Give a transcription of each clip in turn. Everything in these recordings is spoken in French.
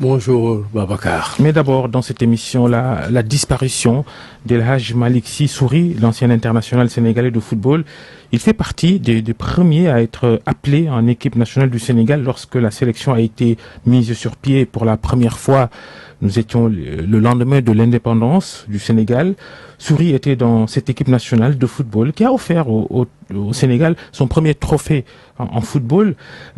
Bonjour Babacar. Mais d'abord, dans cette émission, la disparition d'El Hadj Malick Sy Souris, l'ancien international sénégalais de football. Il fait partie des premiers à être appelé en équipe nationale du Sénégal lorsque la sélection a été mise sur pied pour la première fois. Nous étions le lendemain de l'indépendance du Sénégal. Souris était dans cette équipe nationale de football qui a offert au Sénégal son premier trophée en football.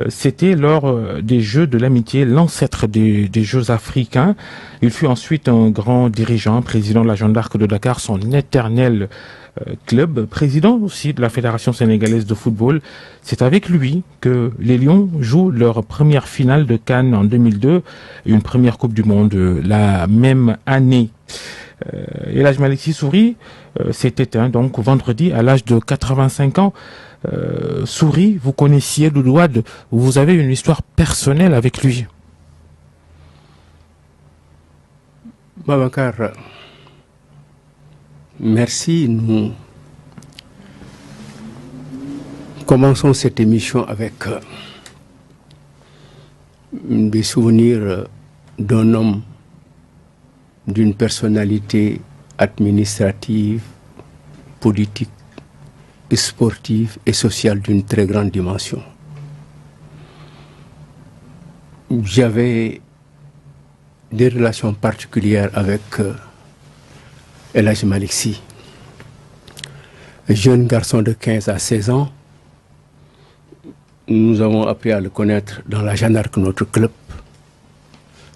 C'était lors des Jeux de l'amitié, l'ancêtre des Jeux africains. Il fut ensuite un grand dirigeant, président de la Jeanne d'Arc de Dakar, son éternel club, président aussi de la Fédération sénégalaise de football. C'est avec lui que les Lions jouent leur première finale de Cannes en 2002, une première Coupe du Monde la même année. El Hadj Malick Sy Souris s'est éteint donc vendredi à l'âge de 85 ans. Souris, vous connaissiez Doudou Wade, vous avez une histoire personnelle avec lui. Babacar, merci. Nous commençons cette émission avec des souvenirs d'un homme, d'une personnalité administrative, politique, sportive et sociale d'une très grande dimension. J'avais des relations particulières avec El Hadj Malick Sy. Jeune garçon de 15 à 16 ans, nous avons appris à le connaître dans la Jeanne d'Arc, notre club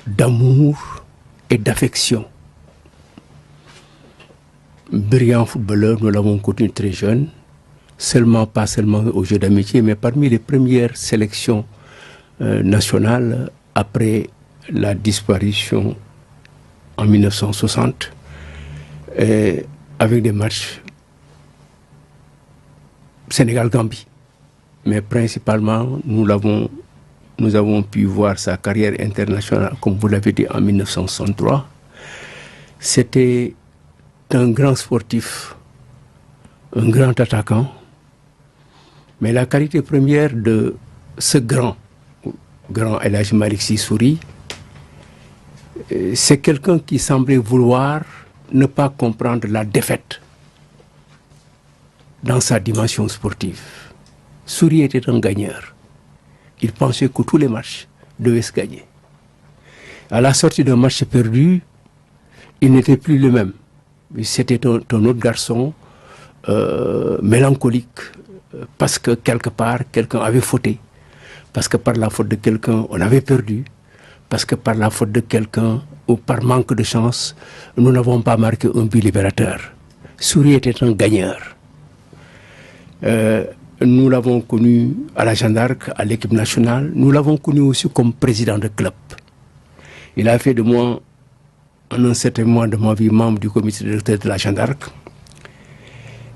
d'amour et d'affection. Brillant footballeur, nous l'avons connu très jeune, pas seulement aux Jeux d'amitié, mais parmi les premières sélections nationales après la disparition en 1960, avec des matchs Sénégal-Gambie. Mais principalement, nous avons pu voir sa carrière internationale, comme vous l'avez dit, en 1963. C'était un grand sportif, un grand attaquant. Mais la qualité première de ce grand El Hadj Malick Sy Souris, c'est quelqu'un qui semblait vouloir ne pas comprendre la défaite dans sa dimension sportive. Souris était un gagneur. Il pensait que tous les matchs devaient se gagner. À la sortie d'un match perdu, il n'était plus le même. C'était un autre garçon mélancolique, parce que quelque part, quelqu'un avait fauté, parce que par la faute de quelqu'un, on avait perdu, parce que par la faute de quelqu'un, ou par manque de chance, nous n'avons pas marqué un but libérateur. Souris était un gagneur. Nous l'avons connu à la Jeanne d'Arc, à l'équipe nationale. Nous l'avons connu aussi comme président de club. Il a fait de moi, en un certain moment de ma vie, membre du comité directeur de la Jeanne d'Arc.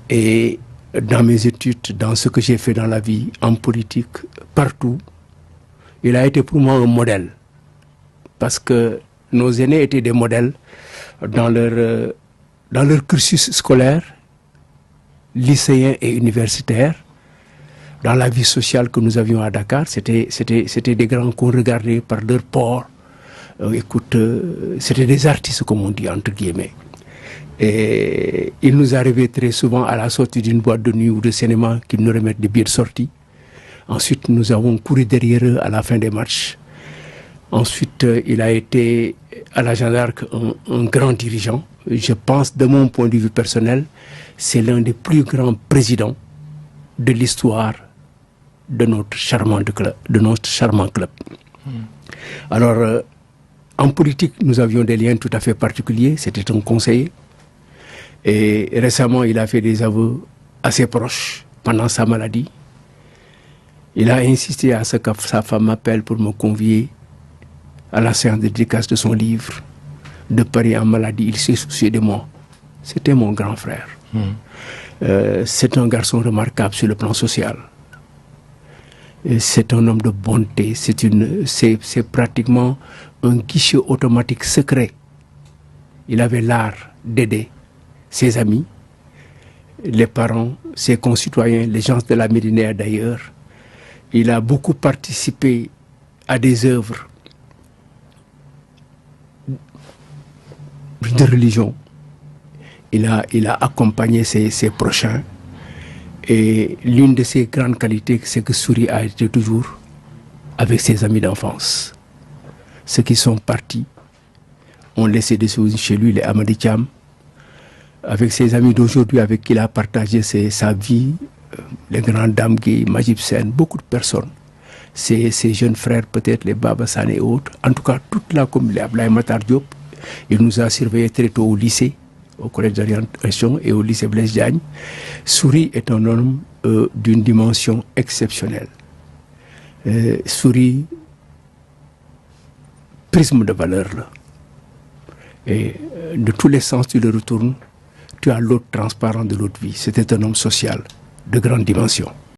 Et dans mes études, dans ce que j'ai fait dans la vie, en politique, partout, il a été pour moi un modèle. Parce que nos aînés étaient des modèles dans leur cursus scolaire, lycéen et universitaire. Dans la vie sociale que nous avions à Dakar, c'était des grands qu'on regardait par leur port. C'était des artistes, comme on dit, entre guillemets. Et il nous arrivait très souvent à la sortie d'une boîte de nuit ou de cinéma qu'ils nous remettent des billets de sortie. Ensuite, nous avons couru derrière eux à la fin des matchs. Ensuite, il a été à la Jeanne d'Arc un grand dirigeant. Je pense, de mon point de vue personnel, c'est l'un des plus grands présidents de l'histoire de notre charmant club. Alors, en politique, nous avions des liens tout à fait particuliers. C'était un conseiller. Et récemment, il a fait des aveux assez proches pendant sa maladie. Il a insisté à ce que sa femme m'appelle pour me convier à la séance de dédicace de son livre. De Paris en maladie, il s'est soucié de moi. C'était mon grand frère. C'est un garçon remarquable sur le plan social. C'est un homme de bonté. C'est pratiquement un guichet automatique secret. Il avait l'art d'aider ses amis, les parents, ses concitoyens, les gens de la Médina d'ailleurs. Il a beaucoup participé à des œuvres de religion. Il a accompagné ses prochains. Et l'une de ses grandes qualités, c'est que Souris a été toujours avec ses amis d'enfance. Ceux qui sont partis ont laissé des choses chez lui, les Amady Thiam, avec ses amis d'aujourd'hui avec qui il a partagé sa vie, les grandes dames qui Majib Sen, beaucoup de personnes. Ses jeunes frères, peut-être les Baba Sané et autres. En tout cas, toute la communauté, Ablaye Matar Diop, il nous a surveillés très tôt au lycée, au collège d'orientation et au lycée Blaise Diagne. Souris est un homme d'une dimension exceptionnelle. Souris, prisme de valeur là. Et de tous les sens tu le retournes, tu as l'autre transparent de l'autre vie. C'était un homme social de grande dimension.